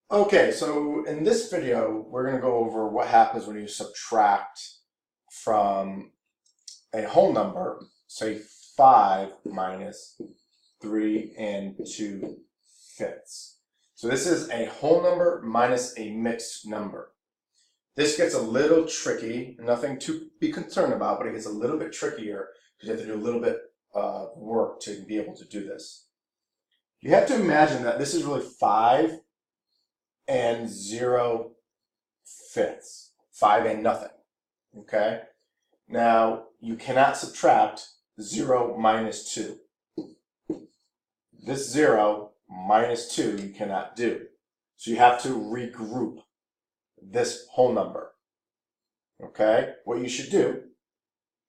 Okay, so in this video, we're going to go over what happens when you subtract from a whole number, say 5 minus 3 and 2/5. So this is a whole number minus a mixed number. This gets a little tricky, nothing to be concerned about, but it gets a little bit trickier because you have to do a little bit of work to be able to do this. You have to imagine that this is really 5 and 0/5, 5 and nothing, okay? Now, you cannot subtract 0 minus 2. This 0 minus 2 you cannot do. So you have to regroup this whole number, okay? What you should do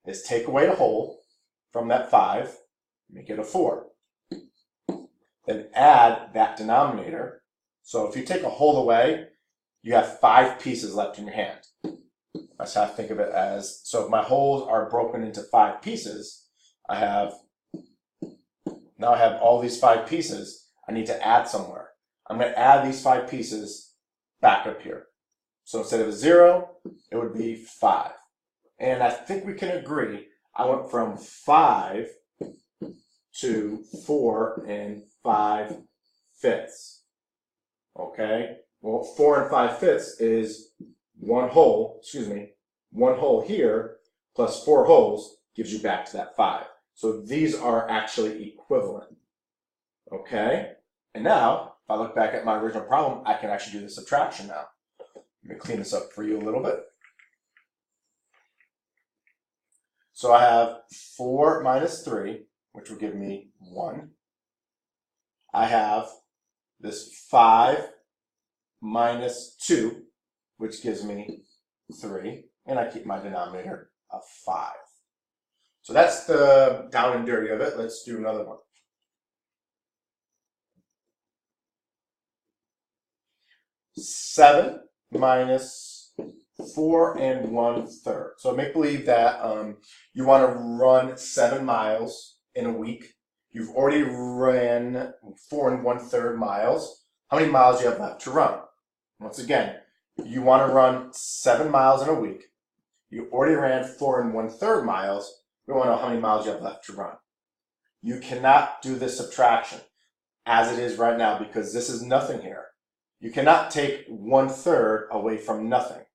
is take away the whole from that 5, make it a 4. Then add that denominator. So if you take a whole away, you have 5 pieces left in your hand. That's how I think of it as. So if my wholes are broken into 5 pieces, now I have all these 5 pieces I need to add somewhere. I'm going to add these 5 pieces back up here. So instead of a 0, it would be 5. And I think we can agree I went from 5 to 4 and 5/5. Okay, well, 4 and 5/5 is one whole here plus 4 wholes gives you back to that 5. So these are actually equivalent. Okay, and now if I look back at my original problem, I can actually do the subtraction now. Let me clean this up for you a little bit. So I have 4 minus 3, which will give me 1. I have this 5 minus 2, which gives me 3, and I keep my denominator of 5. So that's the down and dirty of it. Let's do another one. 7 minus 4 and 1/3. So make believe that you want to run 7 miles in a week. You've already ran 4 and 1/3 miles. How many miles do you have left to run? Once again, you want to run 7 miles in a week. You already ran 4 and 1/3 miles. We want to know how many miles you have left to run. You cannot do this subtraction as it is right now because this is nothing here. You cannot take 1/3 away from nothing.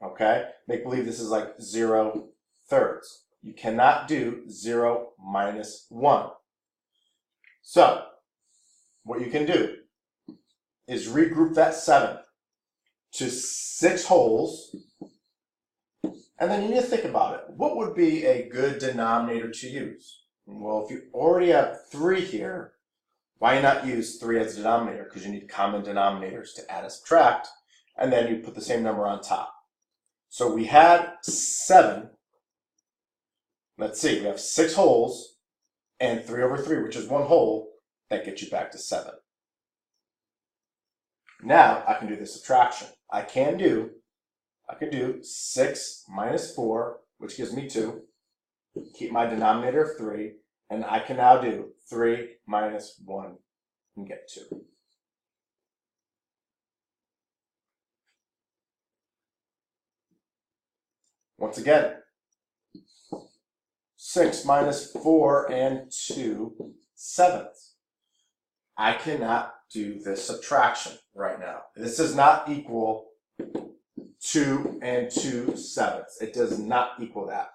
Okay? Make believe this is like 0/3. You cannot do 0 minus 1. So, what you can do is regroup that 7 to 6 wholes, and then you need to think about it. What would be a good denominator to use? Well, if you already have 3 here, why not use 3 as a denominator? Because you need common denominators to add and subtract, and then you put the same number on top. So we had 7. Let's see, we have 6 wholes and 3/3, which is 1 whole. That gets you back to 7. Now I can do the subtraction. I can do 6 minus 4, which gives me 2. Keep my denominator of 3, and I can now do 3 minus 1 and get 2. Once again, 6 minus 4 and 2/7. I cannot do this subtraction right now. This does not equal 2 and 2/7. It does not equal that.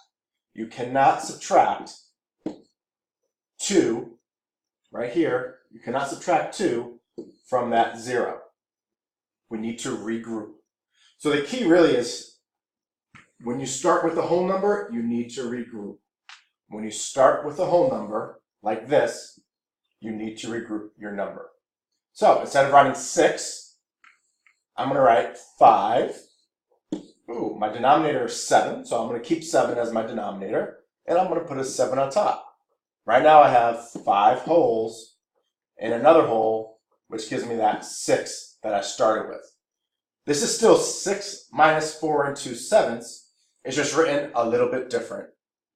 You cannot subtract 2 right here. You cannot subtract 2 from that 0. We need to regroup. So the key really is when you start with a whole number, you need to regroup. When you start with a whole number like this, you need to regroup your number. So instead of writing 6, I'm going to write 5. Ooh, my denominator is 7, so I'm going to keep 7 as my denominator, and I'm going to put a 7 on top. Right now I have 5 wholes and another whole, which gives me that 6 that I started with. This is still 6 minus 4 and 2/7. It's just written a little bit different,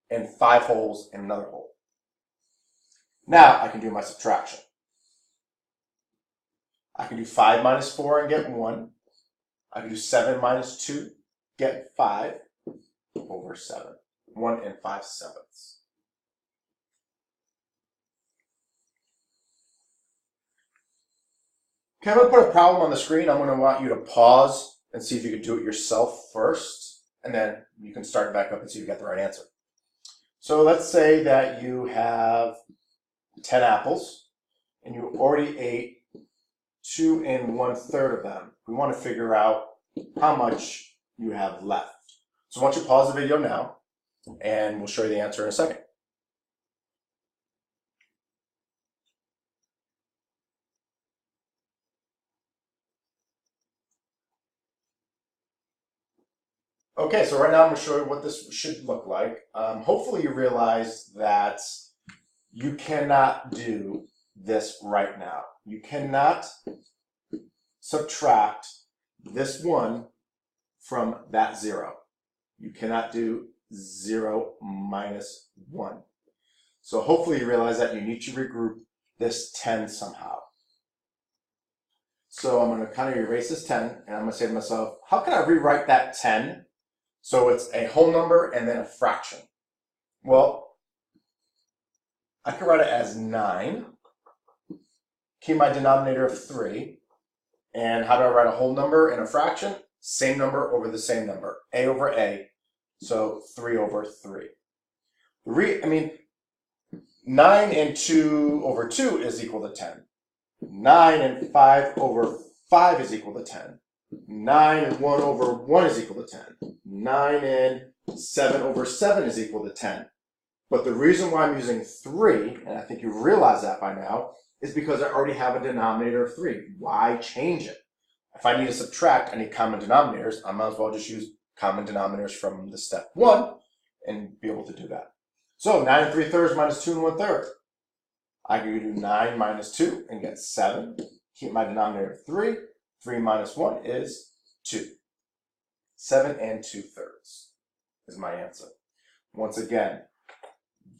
and 5 wholes and another whole. Now I can do my subtraction. I can do 5 minus 4 and get 1. I can do 7 minus 2, get 5 over 7. 1 and 5/7. Okay, I'm going to put a problem on the screen. I'm going to want you to pause and see if you can do it yourself first, and then you can start back up and see if you got the right answer. So let's say that you have 10 apples, and you already ate 2 1/3 of them. We want to figure out how much you have left. So I want you to pause the video now, and we'll show you the answer in a second. Okay, so right now I'm going to show you what this should look like. Hopefully you realize that you cannot do this right now. You cannot subtract this 1 from that 0. You cannot do 0 minus 1. So hopefully you realize that you need to regroup this 10 somehow. So I'm going to kind of erase this 10, and I'm going to say to myself, how can I rewrite that 10 so it's a whole number and then a fraction? Well, I can write it as 9, keep my denominator of 3, and how do I write a whole number and a fraction? Same number over the same number, a over a, so 3 over 3. 9 and 2 over 2 is equal to 10. 9 and 5 over 5 is equal to 10. 9 and 1 over 1 is equal to 10. 9 and 7 over 7 is equal to 10. But the reason why I'm using 3, and I think you realize that by now, is because I already have a denominator of 3. Why change it? If I need to subtract, I need common denominators. I might as well just use common denominators from the step 1 and be able to do that. So 9 3/3 minus 2 1/3. I can do 9 minus 2 and get 7. Keep my denominator of 3. 3 minus 1 is 2. 7 2/3 is my answer. Once again,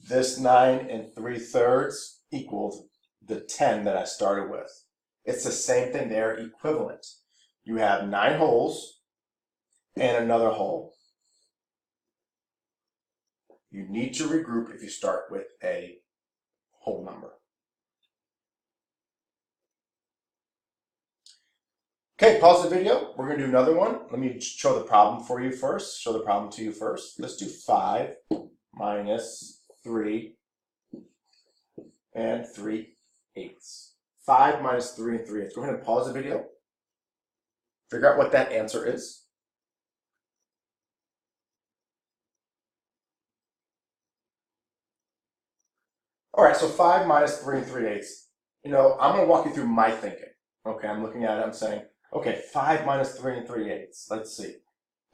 this 9 3/3 equals the 10 that I started with. It's the same thing, they're equivalent. You have 9 wholes and another whole. You need to regroup if you start with a whole number. Okay, pause the video. We're going to do another one. Let me show the problem for you first. Show the problem to you first. Let's do 5 minus 3 and 3/8. 5 minus 3 and 3/8. Go ahead and pause the video. Figure out what that answer is. All right, so 5 minus 3 and 3/8. You know, I'm going to walk you through my thinking. Okay, I'm looking at it, I'm saying, okay, 5 minus 3 and 3/8. Let's see.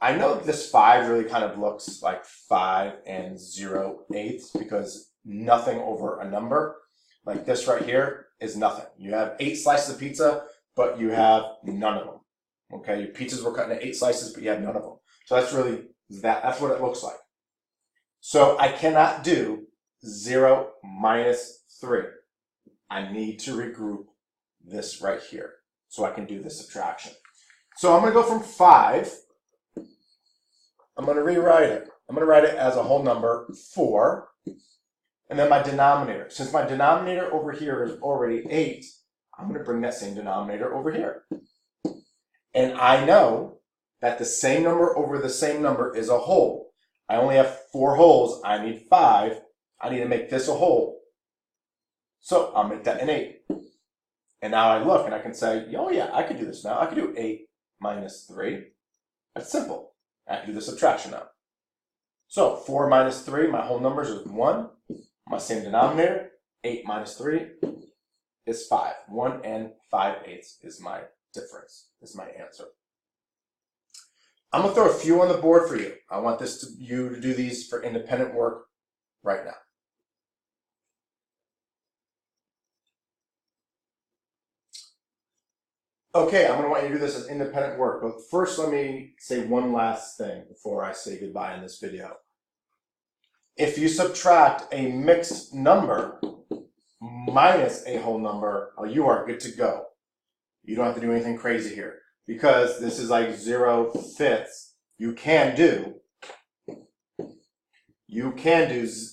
I know this 5 really kind of looks like 5 and 0/8 because nothing over a number like this right here is nothing. You have 8 slices of pizza, but you have none of them. Okay, your pizzas were cut into 8 slices, but you have none of them. So that's really, that's what it looks like. So I cannot do 0 minus 3. I need to regroup this right here so I can do the subtraction. So I'm going to go from 5. I'm going to rewrite it. I'm going to write it as a whole number, 4. And then my denominator. Since my denominator over here is already 8, I'm going to bring that same denominator over here. And I know that the same number over the same number is a whole. I only have 4 wholes. I need 5. I need to make this a whole. So I'll make that an 8. And now I look and I can say, oh yeah, I can do this now. I can do 8 minus 3. That's simple. I can do the subtraction now. So 4 minus 3, my whole numbers is 1. My same denominator, 8 minus 3 is 5. 1 and 5/8 is my difference, is my answer. I'm going to throw a few on the board for you. I want you to do these for independent work right now. Okay, I'm going to want you to do this as independent work, but first let me say one last thing before I say goodbye in this video. If you subtract a mixed number minus a whole number, you are good to go. You don't have to do anything crazy here. Because this is like 0/5, you can do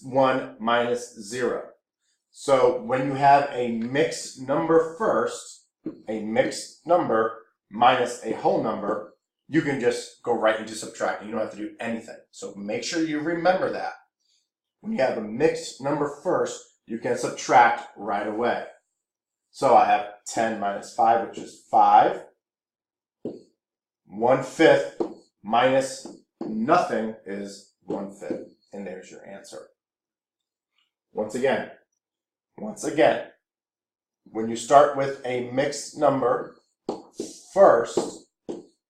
1 minus 0. So when you have a mixed number first, a mixed number minus a whole number, you can just go right into subtracting. You don't have to do anything. So make sure you remember that. When you have a mixed number first, you can subtract right away. So I have 10 minus 5, which is 5. 1/5 minus nothing is 1/5. And there's your answer. Once again, when you start with a mixed number first,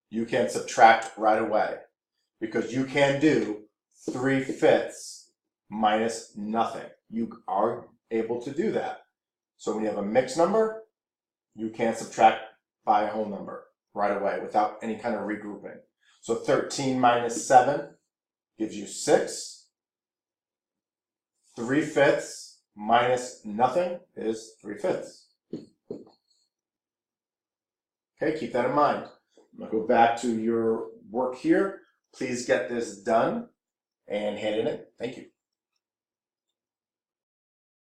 you can subtract right away because you can do 3/5 minus nothing. You are able to do that. So when you have a mixed number, you can subtract by a whole number right away without any kind of regrouping. So 13 minus 7 gives you 6. 3/5 minus nothing is 3/5. Okay, keep that in mind. I'm going to go back to your work here. Please get this done and hand it in. Thank you.